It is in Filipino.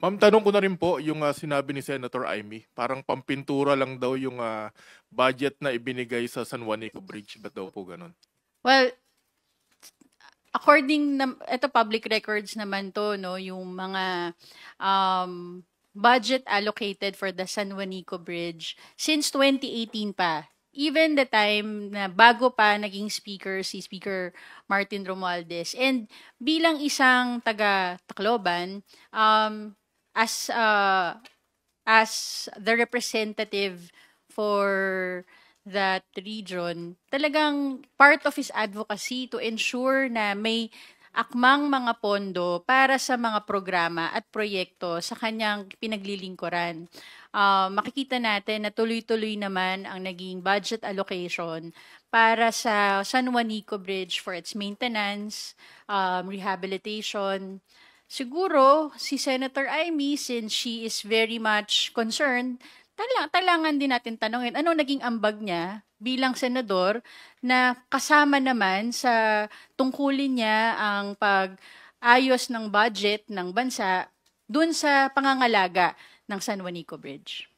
Ma'am, tanong ko na rin po yung sinabi ni Senator Amy. Parang pampintura lang daw yung budget na ibinigay sa San Juanico Bridge. Ba't daw po ganun? Well, according na ito public records naman to no, yung mga budget allocated for the San Juanico Bridge since 2018 pa. Even the time na bago pa naging speaker si Speaker Martin Romualdez. And bilang isang taga Tacloban, as as the representative for that region, talagang part of his advocacy to ensure na may akmang mga pondo para sa mga programa at proyekto sa kanyang pinaglilingkuran. Makikita natin na tuloy-tuloy naman ang naging budget allocation para sa San Juanico Bridge for its maintenance, rehabilitation. Siguro, si Senator Amy, since she is very much concerned, talangan din natin tanongin, ano naging ambag niya bilang senador na kasama naman sa tungkulin niya ang pag-ayos ng budget ng bansa dun sa pangangalaga ng San Juanico Bridge.